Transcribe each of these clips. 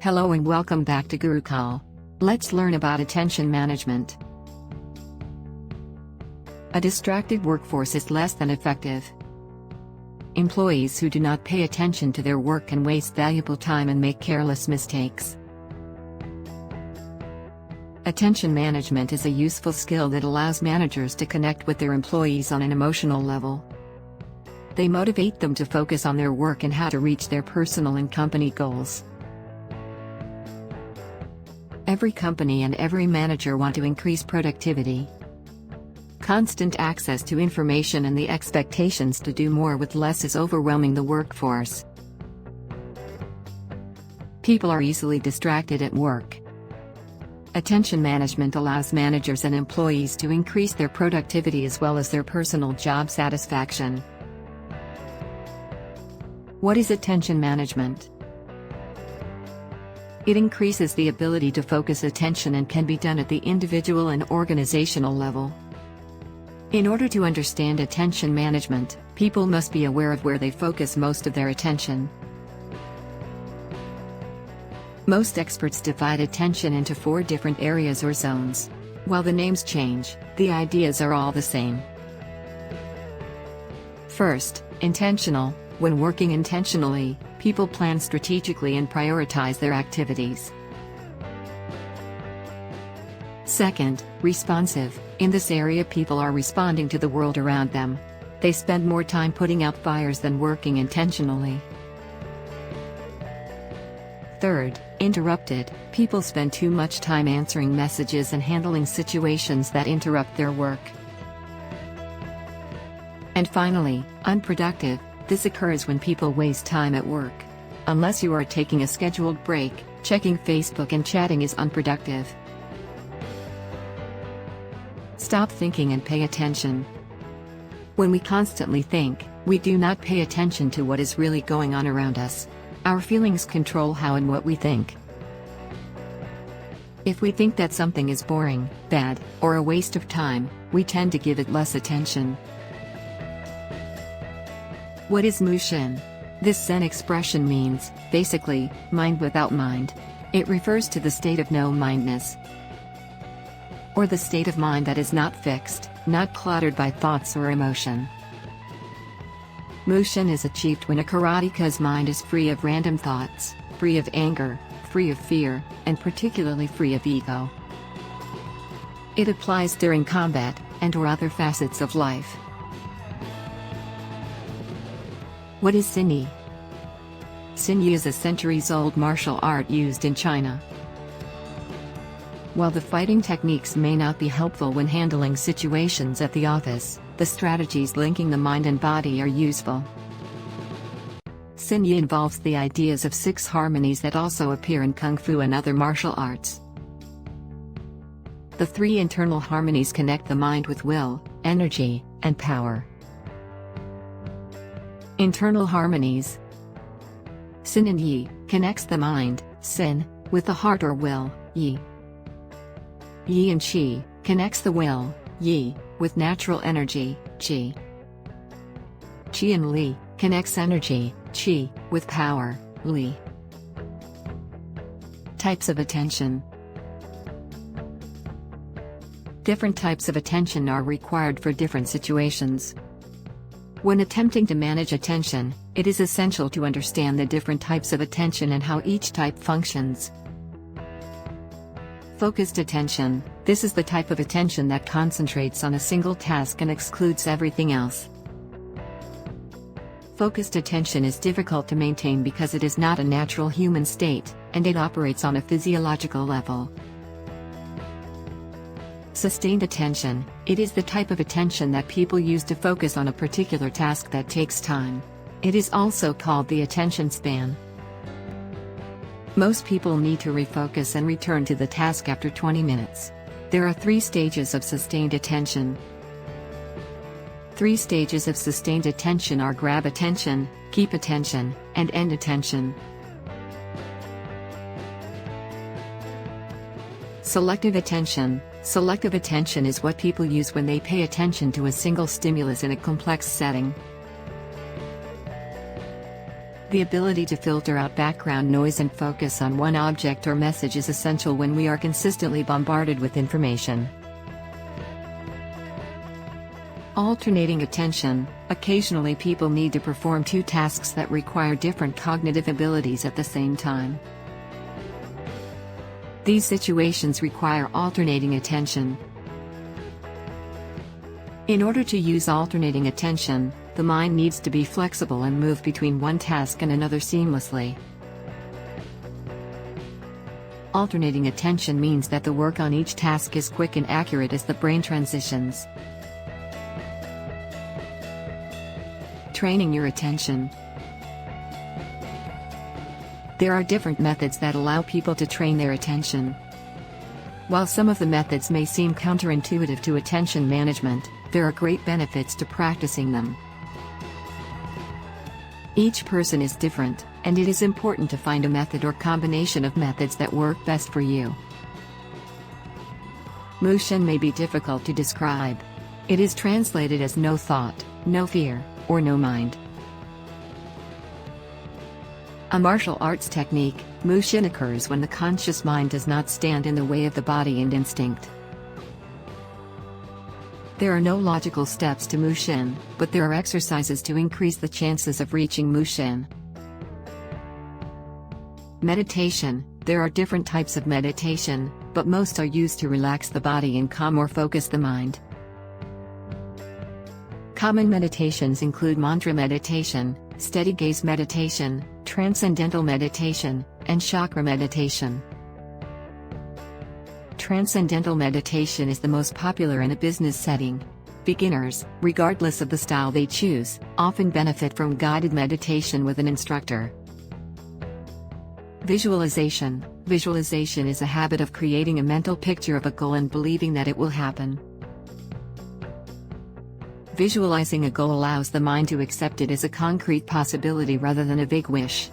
Hello and welcome back to Guru Call. Let's learn about attention management. A distracted workforce is less than effective. Employees who do not pay attention to their work can waste valuable time and make careless mistakes. Attention management is a useful skill that allows managers to connect with their employees on an emotional level. They motivate them to focus on their work and how to reach their personal and company goals. Every company and every manager want to increase productivity. Constant access to information and the expectations to do more with less is overwhelming the workforce. People are easily distracted at work. Attention management allows managers and employees to increase their productivity as well as their personal job satisfaction. What is attention management? It increases the ability to focus attention and can be done at the individual and organizational level. In order to understand attention management, people must be aware of where they focus most of their attention. Most experts divide attention into 4 different areas or zones. While the names change, the ideas are all the same. First, intentional. When working intentionally, people plan strategically and prioritize their activities. Second, responsive. In this area, people are responding to the world around them. They spend more time putting out fires than working intentionally. Third, interrupted. People spend too much time answering messages and handling situations that interrupt their work. And finally, unproductive. This occurs when people waste time at work. Unless you are taking a scheduled break, checking Facebook and chatting is unproductive. Stop thinking and pay attention. When we constantly think, we do not pay attention to what is really going on around us. Our feelings control how and what we think. If we think that something is boring, bad, or a waste of time, we tend to give it less attention. What is Mushin? This Zen expression means, basically, mind without mind. It refers to the state of no-mindedness, or the state of mind that is not fixed, not cluttered by thoughts or emotion. Mushin is achieved when a karateka's mind is free of random thoughts, free of anger, free of fear, and particularly free of ego. It applies during combat, and/or other facets of life. What is Xinyi? Xinyi is a centuries-old martial art used in China. While the fighting techniques may not be helpful when handling situations at the office, the strategies linking the mind and body are useful. Xinyi involves the ideas of 6 harmonies that also appear in Kung Fu and other martial arts. The 3 internal harmonies connect the mind with will, energy, and power. Internal harmonies. Sin and Yi connects the mind, Sin, with the heart or will, Yi. Yi and Qi connects the will, Yi, with natural energy, Qi. Qi and Li connects energy, Qi, with power, Li. Types of attention. Different types of attention are required for different situations. When attempting to manage attention, it is essential to understand the different types of attention and how each type functions. Focused attention. This is the type of attention that concentrates on a single task and excludes everything else. Focused attention is difficult to maintain because it is not a natural human state, and it operates on a physiological level. Sustained attention. It is the type of attention that people use to focus on a particular task that takes time. It is also called the attention span. Most people need to refocus and return to the task after 20 minutes. There are 3 stages of sustained attention. 3 stages of sustained attention are grab attention, keep attention, and end attention. Selective attention. Selective attention is what people use when they pay attention to a single stimulus in a complex setting. The ability to filter out background noise and focus on one object or message is essential when we are consistently bombarded with information. Alternating attention. Occasionally people need to perform two tasks that require different cognitive abilities at the same time. These situations require alternating attention. In order to use alternating attention, the mind needs to be flexible and move between one task and another seamlessly. Alternating attention means that the work on each task is quick and accurate as the brain transitions. Training your attention. There are different methods that allow people to train their attention. While some of the methods may seem counterintuitive to attention management, there are great benefits to practicing them. Each person is different, and it is important to find a method or combination of methods that work best for you. Mushin may be difficult to describe. It is translated as no thought, no fear, or no mind. A martial arts technique, Mushin occurs when the conscious mind does not stand in the way of the body and instinct. There are no logical steps to Mushin, but there are exercises to increase the chances of reaching Mushin. Meditation. There are different types of meditation, but most are used to relax the body and calm or focus the mind. Common meditations include mantra meditation, steady gaze meditation, transcendental meditation, and chakra meditation. Transcendental meditation is the most popular in a business setting. Beginners, regardless of the style they choose, often benefit from guided meditation with an instructor. Visualization. Visualization is a habit of creating a mental picture of a goal and believing that it will happen. Visualizing a goal allows the mind to accept it as a concrete possibility rather than a vague wish.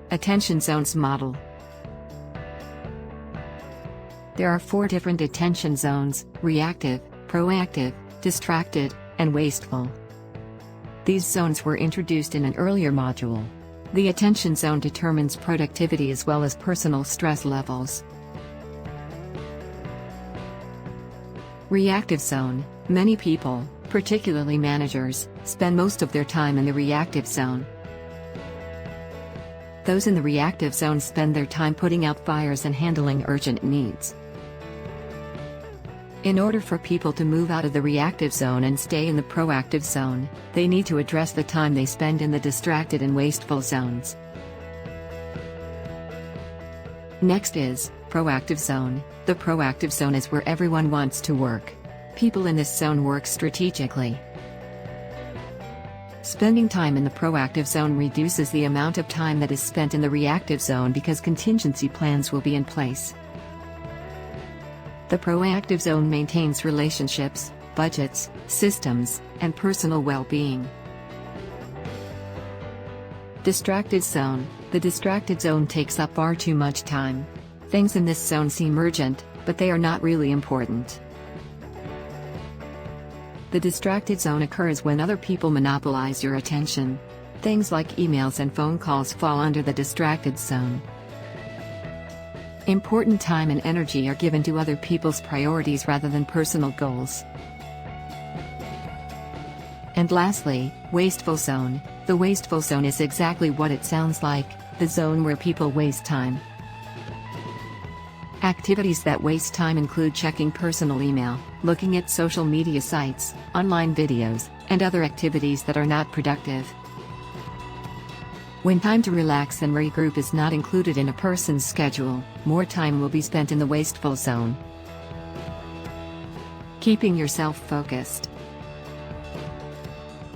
Attention zones model. There are 4 different attention zones: reactive, proactive, distracted, and wasteful. These zones were introduced in an earlier module. The attention zone determines productivity as well as personal stress levels. Reactive zone. Many people, particularly managers, spend most of their time in the reactive zone. Those in the reactive zone spend their time putting out fires and handling urgent needs. In order for people to move out of the reactive zone and stay in the proactive zone, they need to address the time they spend in the distracted and wasteful zones. Next is proactive zone. The proactive zone is where everyone wants to work. People in this zone work strategically. Spending time in the proactive zone reduces the amount of time that is spent in the reactive zone because contingency plans will be in place. The proactive zone maintains relationships, budgets, systems, and personal well-being. Distracted zone. The distracted zone takes up far too much time. Things in this zone seem urgent, but they are not really important. The distracted zone occurs when other people monopolize your attention. Things like emails and phone calls fall under the distracted zone. Important time and energy are given to other people's priorities rather than personal goals. And lastly, wasteful zone. The wasteful zone is exactly what it sounds like, the zone where people waste time. Activities that waste time include checking personal email, looking at social media sites, online videos, and other activities that are not productive. When time to relax and regroup is not included in a person's schedule, more time will be spent in the wasteful zone. Keeping yourself focused.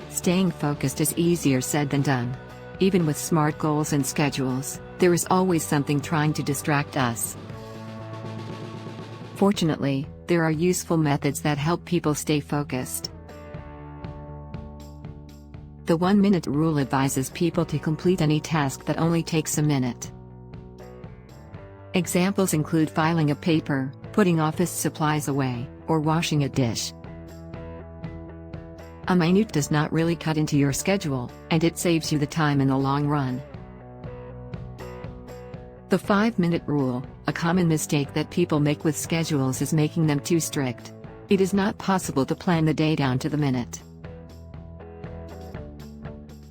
Staying focused is easier said than done. Even with smart goals and schedules, there is always something trying to distract us. Fortunately, there are useful methods that help people stay focused. The 1-minute rule advises people to complete any task that only takes a minute. Examples include filing a paper, putting office supplies away, or washing a dish. A minute does not really cut into your schedule, and it saves you the time in the long run. The 5-minute rule. A common mistake that people make with schedules is making them too strict. It is not possible to plan the day down to the minute.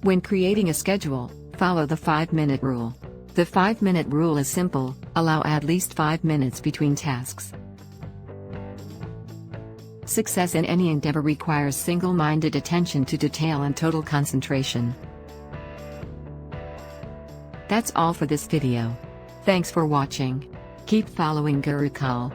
When creating a schedule, follow the 5-minute rule. The 5-minute rule is simple: allow at least 5 minutes between tasks. Success in any endeavor requires single-minded attention to detail and total concentration. That's all for this video. Thanks for watching. Keep following Guru Call.